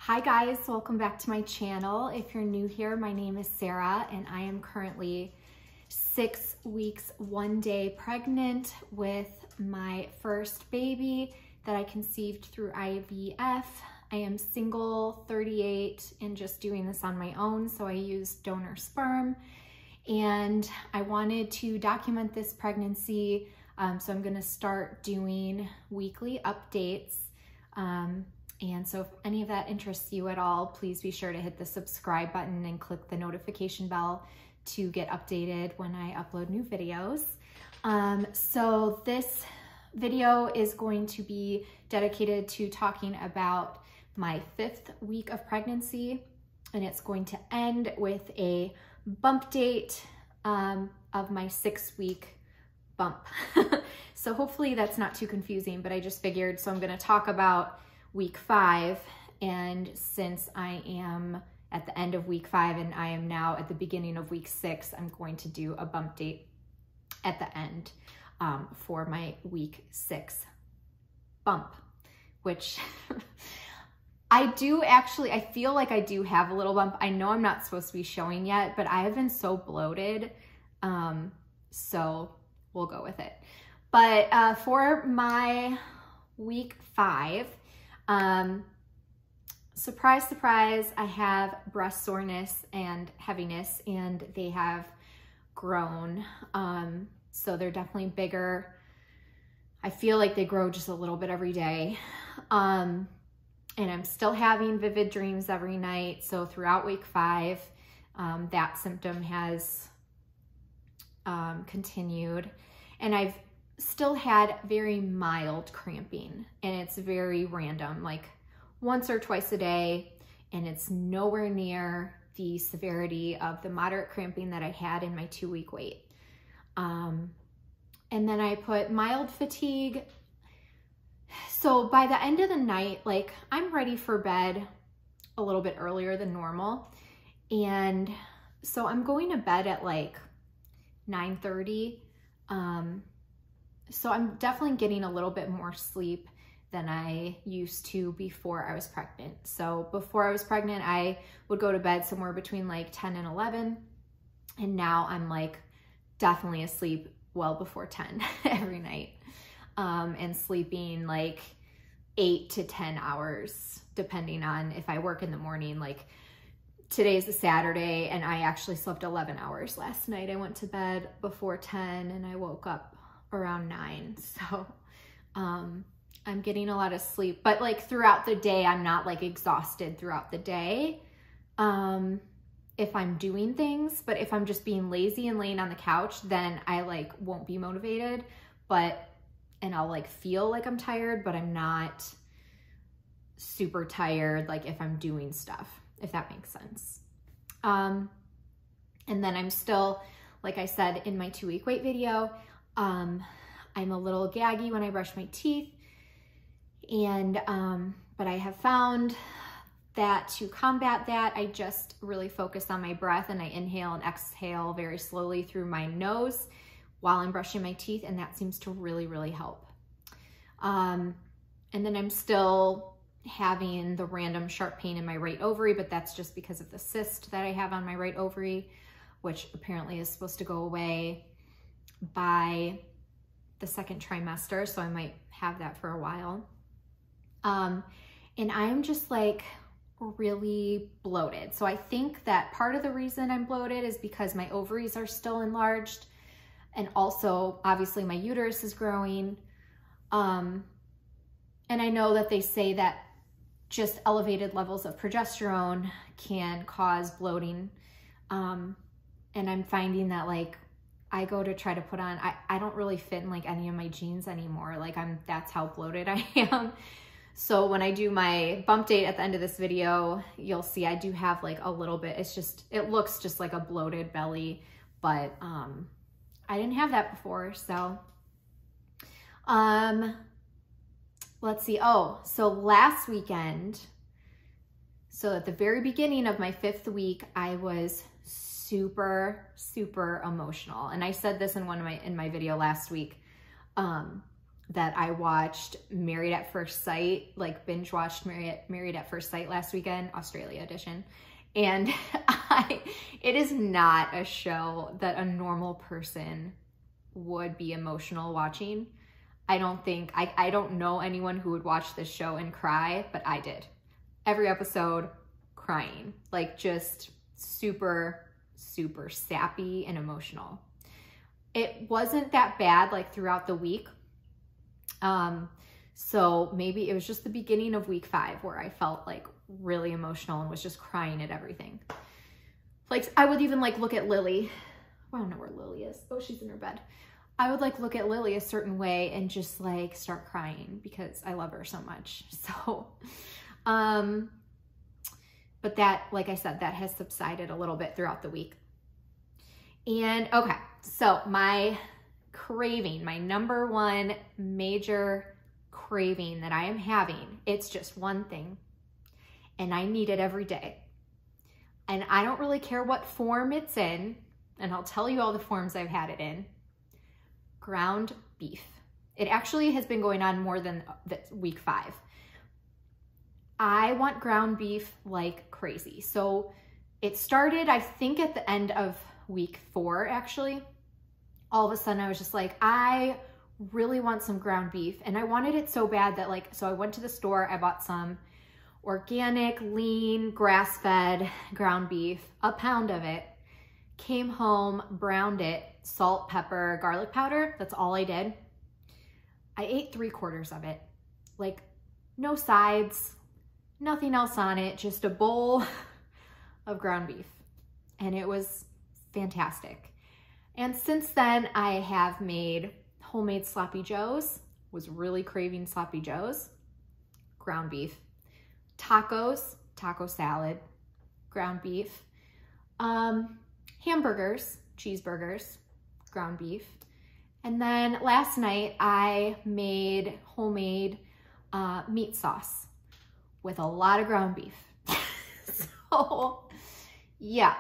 Hi guys, welcome back to my channel. If you're new here, my name is Sarah and I am currently 6 weeks, 1 day pregnant with my first baby that I conceived through IVF. I am single, 38, and just doing this on my own, so I use donor sperm. And I wanted to document this pregnancy, so I'm gonna start doing weekly updates. And so if any of that interests you at all, please be sure to hit the subscribe button and click the notification bell to get updated when I upload new videos. So this video is going to be dedicated to talking about my 5th week of pregnancy, and it's going to end with a bump date of my 6-week bump. So hopefully that's not too confusing, but I just figured, so I'm gonna talk about week 5, and since I am at the end of week 5 and I am now at the beginning of week 6, I'm going to do a bump date at the end for my week 6 bump, which I feel like I do have a little bump. I know I'm not supposed to be showing yet, but I have been so bloated, so we'll go with it. But for my week 5, surprise, surprise, I have breast soreness and heaviness, and they have grown. So they're definitely bigger. I feel like they grow just a little bit every day. And I'm still having vivid dreams every night. So throughout week 5, that symptom has continued, and I've still had very mild cramping, and it's very random, like once or twice a day, and it's nowhere near the severity of the moderate cramping that I had in my 2-week wait. And then I put mild fatigue. So by the end of the night, like, I'm ready for bed a little bit earlier than normal. And so I'm going to bed at like 9:30. So I'm definitely getting a little bit more sleep than I used to before I was pregnant. So before I was pregnant, I would go to bed somewhere between like 10 and 11. And now I'm like definitely asleep well before 10 every night. And sleeping like 8 to 10 hours, depending on if I work in the morning. Like today's a Saturday and I actually slept 11 hours last night. I went to bed before 10 and I woke up around 9. So I'm getting a lot of sleep, but like throughout the day, I'm not like exhausted throughout the day if I'm doing things. But if I'm just being lazy and laying on the couch, then I like won't be motivated, and I'll like feel like I'm tired, but I'm not super tired like if I'm doing stuff, if that makes sense. And then I'm still, like I said in my 2-week wait video, I'm a little gaggy when I brush my teeth, and but I have found that to combat that, I just really focus on my breath, and I inhale and exhale very slowly through my nose while I'm brushing my teeth, and that seems to really, really help. And then I'm still having the random sharp pain in my right ovary, but that's just because of the cyst that I have on my right ovary, which apparently is supposed to go away by the 2nd trimester, so I might have that for a while. And I'm just like really bloated. So I think that part of the reason I'm bloated is because my ovaries are still enlarged, and also obviously my uterus is growing. And I know that they say that just elevated levels of progesterone can cause bloating. And I'm finding that like I go to try to put on, I don't really fit in like any of my jeans anymore. Like that's how bloated I am. So when I do my bump date at the end of this video, you'll see I do have like a little bit, it looks just like a bloated belly, but I didn't have that before. So let's see. Oh, so last weekend, so at the very beginning of my 5th week, I was super, super emotional. And I said this in my video last week. that I watched Married at First Sight, like binge watched Married at First Sight last weekend, Australia edition. And it is not a show that a normal person would be emotional watching. I don't know anyone who would watch this show and cry, but I did. Every episode crying, like just super, super sappy and emotional. It wasn't that bad like throughout the week. So maybe it was just the beginning of week 5 where I felt like really emotional and was just crying at everything. Like I would even like look at Lily. I don't know where Lily is. Oh, she's in her bed. I would like look at Lily a certain way and just like start crying because I love her so much. So, but that, like I said, that has subsided a little bit throughout the week. And okay, so my craving, my number one major craving that I am having, it's just one thing and I need it every day. And I don't really care what form it's in, and I'll tell you all the forms I've had it in. Ground beef. It actually has been going on more than week 5. I want ground beef like crazy. So it started, I think, at the end of week 4, actually. All of a sudden I was just like, I really want some ground beef. And I wanted it so bad that so I went to the store, I bought some organic, lean, grass-fed ground beef, a pound of it, came home, browned it, salt, pepper, garlic powder. That's all I did. I ate 3/4 of it. Like no sides, nothing else on it, just a bowl of ground beef. And it was fantastic. And since then I have made homemade sloppy joes, was really craving sloppy joes, ground beef, tacos, taco salad, ground beef, hamburgers, cheeseburgers, ground beef. And then last night I made homemade meat sauce with a lot of ground beef. So yeah,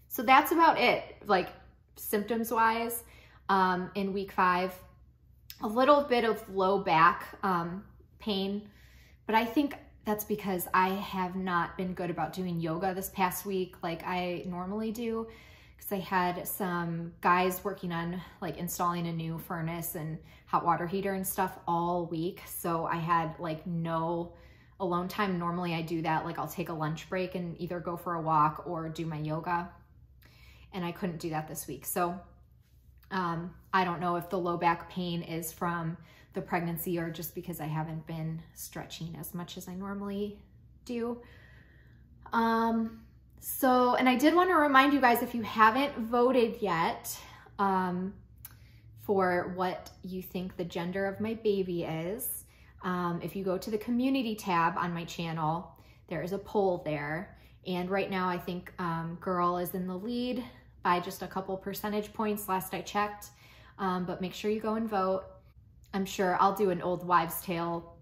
so that's about it. Like symptoms wise, in week 5, a little bit of low back pain, but I think that's because I have not been good about doing yoga this past week like I normally do, because I had some guys working on like installing a new furnace and hot water heater and stuff all week. So I had like no alone time. Normally I do that, like I'll take a lunch break and either go for a walk or do my yoga. And I couldn't do that this week. So I don't know if the low back pain is from the pregnancy or just because I haven't been stretching as much as I normally do. So, and I did want to remind you guys, if you haven't voted yet for what you think the gender of my baby is, if you go to the community tab on my channel, there is a poll there. And right now I think girl is in the lead by just a couple percentage points last I checked, but make sure you go and vote. I'm sure I'll do an old wives' tale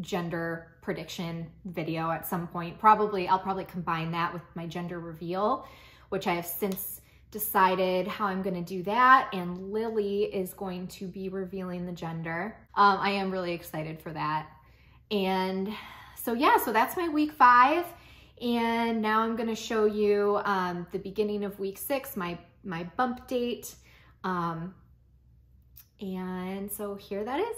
gender prediction video at some point. I'll probably combine that with my gender reveal, which I have since decided how I'm gonna do that, and Lily is going to be revealing the gender. I am really excited for that. And so yeah, so that's my week 5. And now I'm gonna show you the beginning of week 6, my bump date. And so here that is.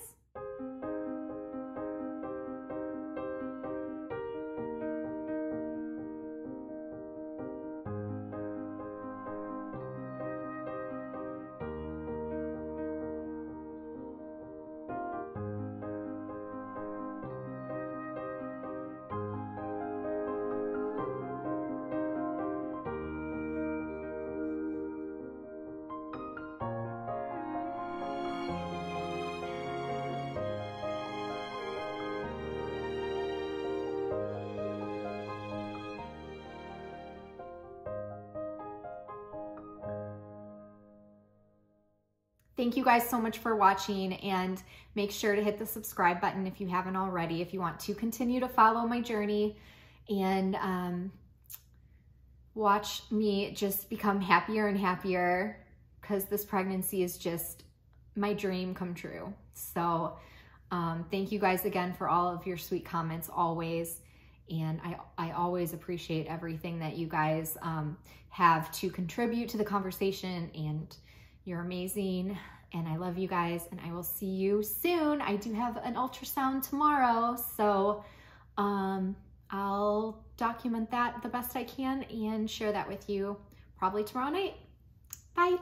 Thank you guys so much for watching, and make sure to hit the subscribe button if you haven't already, if you want to continue to follow my journey and watch me just become happier and happier, because this pregnancy is just my dream come true. So thank you guys again for all of your sweet comments always. And I always appreciate everything that you guys have to contribute to the conversation, and you're amazing. And I love you guys, and I will see you soon. I do have an ultrasound tomorrow, so I'll document that the best I can and share that with you probably tomorrow night. Bye.